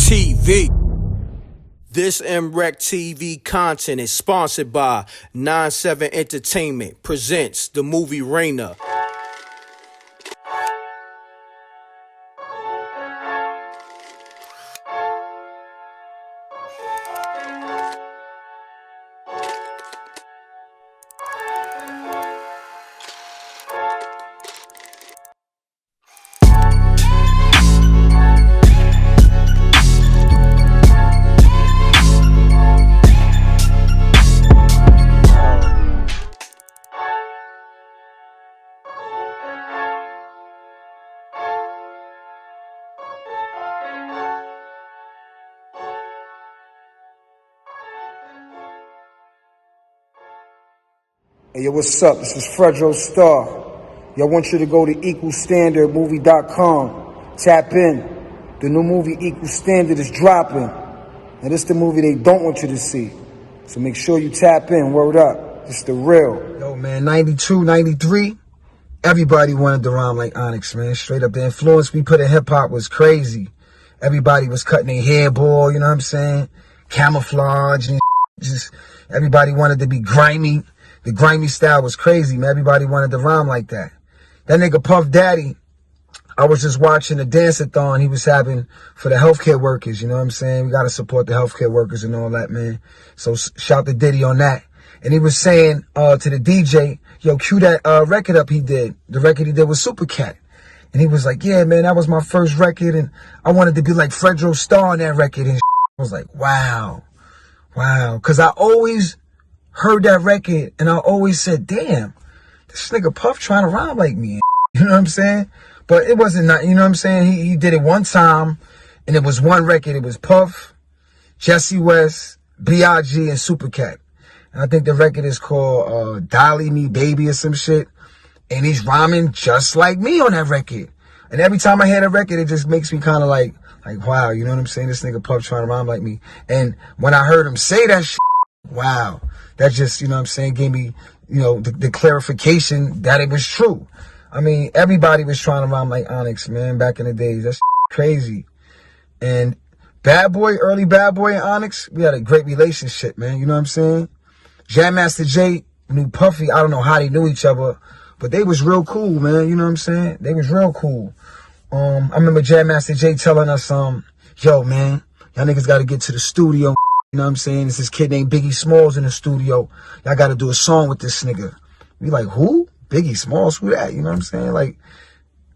MRecktv. This MRecktv content is sponsored by 9-7 Entertainment presents the movie Raina. Hey, yo, what's up? This is Fredro Starr. Yo, I want you to go to equalstandardmovie.com. Tap in. The new movie Equal Standard is dropping. Now, this is the movie they don't want you to see. So make sure you tap in. Word up. It's the real. Yo, man, 92, 93. Everybody wanted to rhyme like Onyx, man. Straight up, the influence we put in hip-hop was crazy. Everybody was cutting their hair, boy, you know what I'm saying? Camouflage and just everybody wanted to be grimy. The grimy style was crazy, man. Everybody wanted to rhyme like that. That nigga Puff Daddy, I was just watching a dance-a-thon he was having for the healthcare workers, you know what I'm saying? We got to support the healthcare workers and all that, man. So shout to Diddy on that. And he was saying to the DJ, yo, cue that record up he did. The record he did was Super Cat. And he was like, yeah, man, that was my first record, and I wanted to be like Fredro Starr on that record. And I was like, wow. Because I always heard that record, and I always said, damn, this nigga Puff trying to rhyme like me. You know what I'm saying? But it wasn't, you know what I'm saying? He did it one time, and it was one record. It was Puff, Jesse West, B.I.G., and Super Cat. And I think the record is called Dolly Me Baby or some shit. And he's rhyming just like me on that record. And every time I hear that record, it just makes me kind of like, wow, you know what I'm saying? This nigga Puff trying to rhyme like me. And when I heard him say that shit, wow, that just, you know what I'm saying, gave me, you know, the clarification that it was true. I mean, everybody was trying to rhyme like Onyx, man, back in the days. That's crazy. And early Bad Boy and Onyx, we had a great relationship, man, you know what I'm saying? Jam Master Jay knew Puffy. I don't know how they knew each other, but they was real cool, man, you know what I'm saying? They was real cool. I remember Jam Master Jay telling us, yo, man, y'all niggas got to get to the studio. You know what I'm saying? There's this kid named Biggie Smalls in the studio. Y'all got to do a song with this nigga. We like, who? Biggie Smalls? Who that? You know what I'm saying? Like,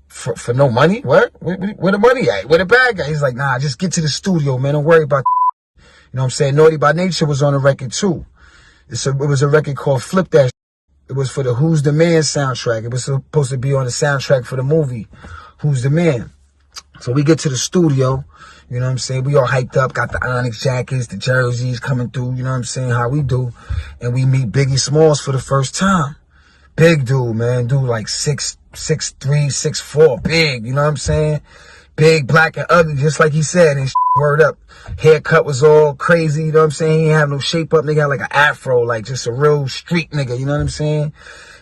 for no money? What? Where the money at? Where the bag at? He's like, nah, just get to the studio, man. Don't worry about that. You know what I'm saying? Naughty by Nature was on the record, too. It was a record called Flip That. It was for the Who's the Man soundtrack. It was supposed to be on the soundtrack for the movie Who's the Man. So we get to the studio. You know what I'm saying? We all hyped up, got the Onyx jackets, the jerseys coming through, you know what I'm saying, how we do. And we meet Biggie Smalls for the first time. Big dude, man. Dude like 6'3", 6'4", big, you know what I'm saying? Big, black, and ugly, just like he said, and word up. Haircut was all crazy, you know what I'm saying? He didn't have no shape up, nigga had like an afro, like just a real street nigga, you know what I'm saying?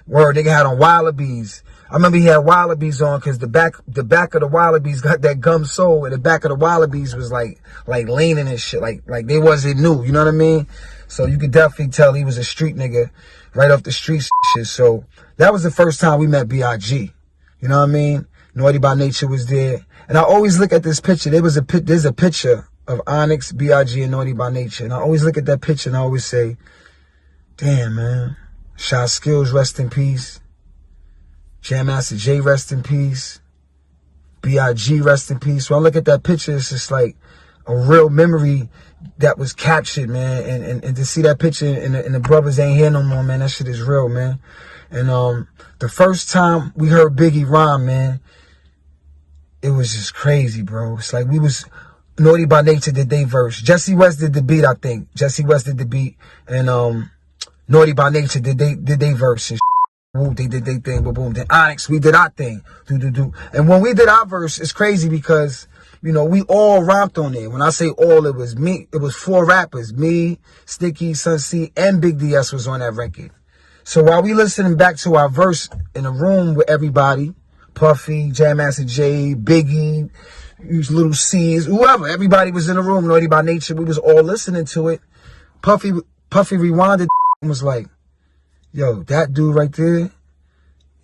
Word, nigga had on Wallabies. I remember he had Wallabies on because the back of the Wallabies got that gum sole, and the back of the Wallabies was like leaning and shit, like they wasn't new, you know what I mean? So you could definitely tell he was a street nigga, right off the street shit. So that was the first time we met B.I.G. You know what I mean? Naughty by Nature was there, and I always look at this picture. There's a picture of Onyx, B.I.G., and Naughty by Nature, and I always look at that picture and I always say, damn, man. Shot Skills, rest in peace. Jam Master Jay, rest in peace. B.I.G., rest in peace. When I look at that picture, it's just like a real memory that was captured, man. And to see that picture and the brothers ain't here no more, man, that shit is real, man. And the first time we heard Biggie rhyme, man, it was just crazy, bro. It's like we was Naughty by Nature did they verse. Jesse West did the beat, I think. Jesse West did the beat. And Naughty by Nature did they verse and shit. Boom, they did their thing, boom. Then Onyx, we did our thing. Do. And when we did our verse, it's crazy because, you know, we all rapped on there. When I say all, it was me. It was 4 rappers. Me, Sticky, Sun C, and Big DS was on that record. So while we listening back to our verse in a room with everybody, Puffy, Jam Master Jay, Biggie, these little scenes, whoever, everybody was in the room, Naughty by Nature, we was all listening to it. Puffy rewinded and was like, yo, that dude right there,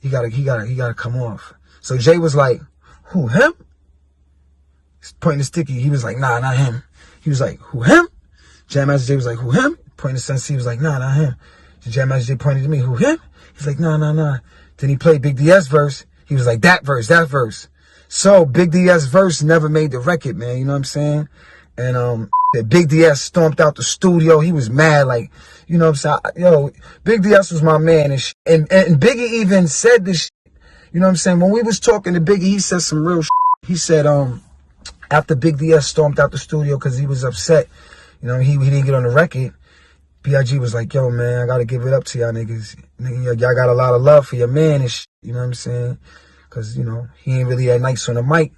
he gotta come off. So Jay was like, who, him? He's pointing to Sticky. He was like, nah, not him. He was like, who, him? Jam Master Jay was like, who, him? Pointing to Sensei, he was like, nah, not him. Jam Master Jay pointed to me, who, him? He's like, nah. Then he played Big DS verse. He was like, that verse. So Big DS verse never made the record, man. You know what I'm saying? And Big DS stomped out the studio. He was mad, like, you know what I'm saying? Yo, Big DS was my man, and Biggie even said this shit. You know what I'm saying? When we was talking to Biggie, he said some real shit. He said, after Big DS stormed out the studio because he was upset, you know, he didn't get on the record. B.I.G. was like, yo, man, I gotta give it up to y'all niggas. Y'all got a lot of love for your man and shit. You know what I'm saying? Because, you know, he ain't really that nice on the mic.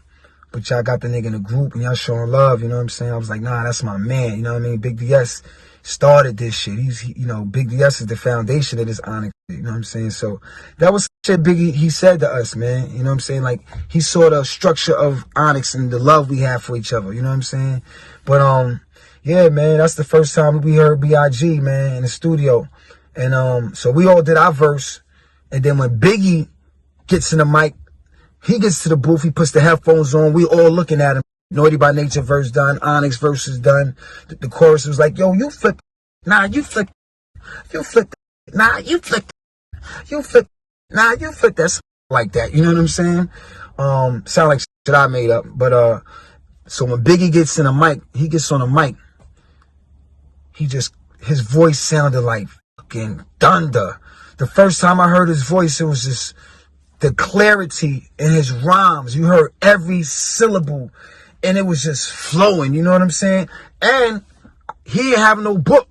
But y'all got the nigga in the group and y'all showing love, you know what I'm saying? I was like, nah, that's my man, you know what I mean? Big DS started this shit. You know, Big DS is the foundation of this Onyx, you know what I'm saying? So that was shit Biggie, he said to us, man, you know what I'm saying? Like, he saw the structure of Onyx and the love we have for each other, you know what I'm saying? But, yeah, man, that's the first time we heard B.I.G., man, in the studio. And, so we all did our verse. And then when Biggie gets in the mic, he gets to the booth, he puts the headphones on, we all looking at him. Naughty by Nature verse done, Onyx verse is done. The chorus was like, yo, you flip, nah, you flip, you flip, nah, you flip, you flip, nah, you flip, that's like that, you know what I'm saying? Sound like shit I made up, but, so when Biggie gets in the mic, he gets on the mic, his voice sounded like fucking thunder. The first time I heard his voice, it was just, the clarity in his rhymes, you heard every syllable, and it was just flowing, you know what I'm saying? And he ain't have no book.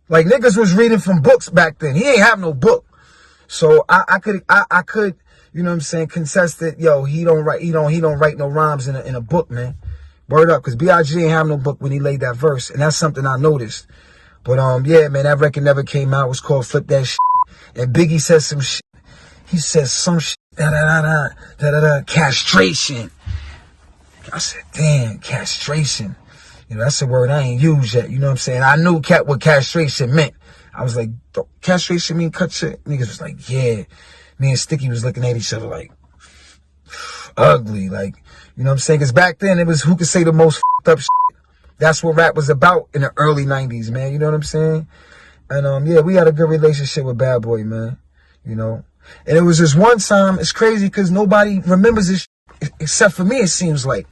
Like, niggas was reading from books back then. He ain't have no book. So I could, you know what I'm saying, contest that, yo, he don't write no rhymes in a book, man. Word up, because B.I.G. ain't have no book when he laid that verse, and that's something I noticed. But, yeah, man, that record never came out. It was called Flip That Shit. And Biggie said some shit. He says some shit, castration. I said, damn, castration. You know, that's a word I ain't used yet. You know what I'm saying? I knew what castration meant. I was like, castration mean cut shit? Niggas was like, yeah. Me and Sticky was looking at each other like, ugly. Like, you know what I'm saying? Because back then, it was who could say the most fucked up shit. That's what rap was about in the early 90s, man. You know what I'm saying? And, yeah, we had a good relationship with Bad Boy, man. You know? And it was this one time, it's crazy because nobody remembers this except for me, it seems like.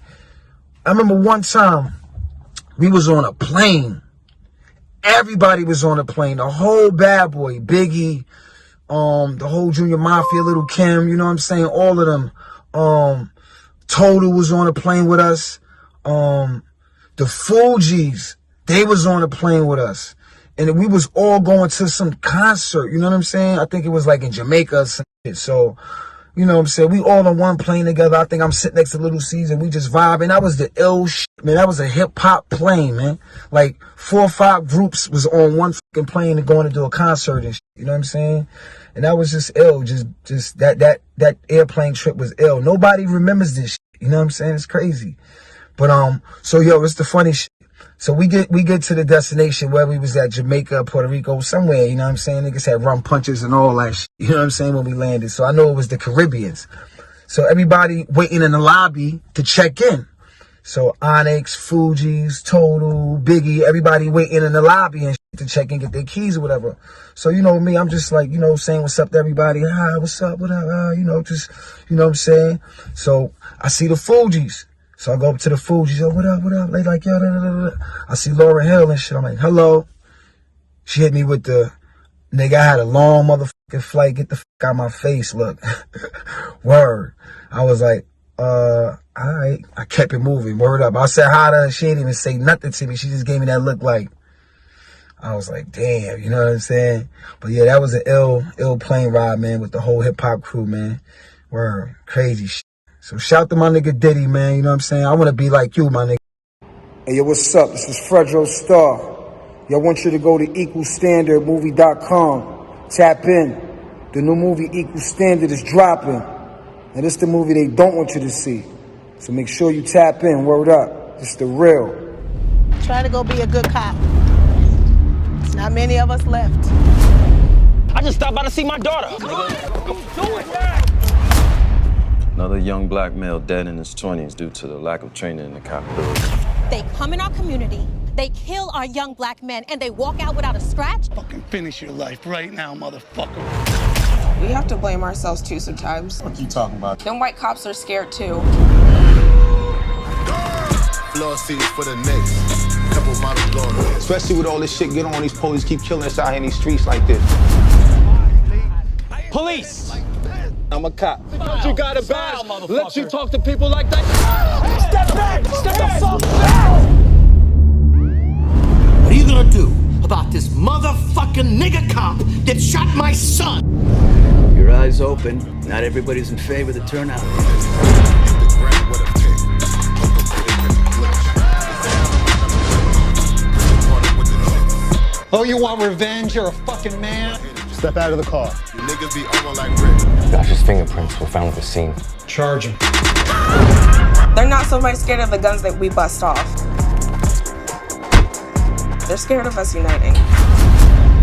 I remember one time, we was on a plane. Everybody was on a plane. The whole Bad Boy, Biggie, the whole Junior Mafia, Little Kim, you know what I'm saying? All of them. Total was on a plane with us. The Fugees, they was on a plane with us. And we was all going to some concert, you know what I'm saying? I think it was like in Jamaica or some shit. So, you know what I'm saying? We all on one plane together. I think I'm sitting next to Little C's and we just vibing. That was the ill shit, man. That was a hip-hop plane, man. Like 4 or 5 groups was on one fucking plane and going to do a concert and shit, you know what I'm saying? And that was just ill. Just that airplane trip was ill. Nobody remembers this shit, you know what I'm saying? It's crazy. But, so yo, it's the funny shit. So we get to the destination where we was at, Jamaica, Puerto Rico, somewhere, you know what I'm saying? Niggas had rum punches and all that shit, you know what I'm saying, when we landed. So I know it was the Caribbeans. So everybody waiting in the lobby to check in. So Onyx, Fugees, Total, Biggie, everybody waiting in the lobby and shit to check in, get their keys or whatever. So, you know me, I'm just like, you know, saying what's up to everybody. Hi, what's up, what up, you know, just, you know what I'm saying? So I see the Fugees. So I go up to the Fugees, yo, what up, what up? They like, yo, da, da, da, da. I see Lauryn Hill and shit. I'm like, hello. She hit me with the, nigga, I had a long motherfucking flight. Get the fuck out of my face, look. Word. I was like, all right. I kept it moving, word up. I said hi to her. She didn't even say nothing to me. She just gave me that look like, I was like, damn, you know what I'm saying? But yeah, that was an ill plane ride, man, with the whole hip-hop crew, man. Word. Crazy shit. So shout to my nigga Diddy, man, you know what I'm saying? I want to be like you, my nigga. Hey, yo, what's up? This is Fredro Starr. Yo, I want you to go to equalstandardmovie.com. Tap in. The new movie Equal Standard is dropping. And this the movie they don't want you to see. So make sure you tap in, word up. It's the real. Try to go be a good cop. There's not many of us left. I just stopped by to see my daughter. Another young black male dead in his 20s due to the lack of training in the cop. They come in our community, they kill our young black men, and they walk out without a scratch? Fucking finish your life right now, motherfucker. We have to blame ourselves too sometimes. What you talking about? Them white cops are scared too. Floor seats for the next couple models going on. Especially with all this shit going on, these police keep killing us out here in these streets like this. Police! I'm a cop. You got a badge. Let you talk to people like that. Step back! Step the fuck back! What are you gonna do about this motherfucking nigger cop that shot my son? Your eyes open. Not everybody's in favor of the turnout. Oh, you want revenge? You're a fucking man. Step out of the car. You niggas be over like Rick. Josh's fingerprints were found at the scene. Charge him. They're not so much scared of the guns that we bust off. They're scared of us uniting.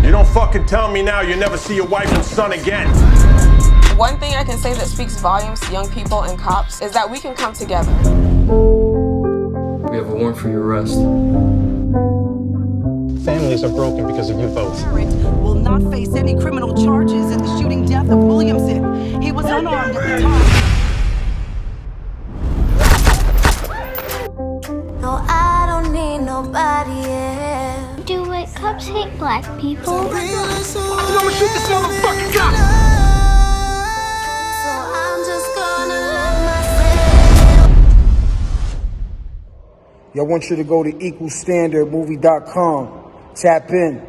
You don't fucking tell me now you'll never see your wife and son again. One thing I can say that speaks volumes to young people and cops is that we can come together. We have a warrant for your arrest. Families are broken because of you both. Will not face any criminal charges in the shooting death of Williamson. He was unarmed at the time. No, I don't need nobody else. Do white cops hate black people? I'm gonna shoot this motherfucking guy! So I'm just gonna let myself. Y'all want you to go to equalstandardmovie.com. Tap in.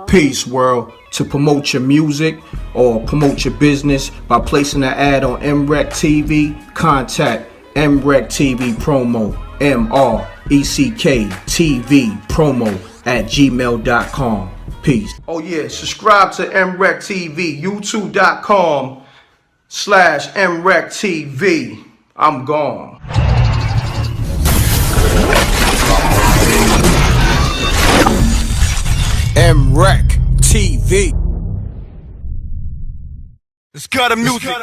Peace, world. To promote your music or promote your business by placing an ad on MRecktv, contact MRecktVpromo, MRecktVpromo at gmail.com. Peace. Oh yeah, subscribe to MRecktV, youtube.com/MRecktV. I'm gone. MRecktv. It's got a music.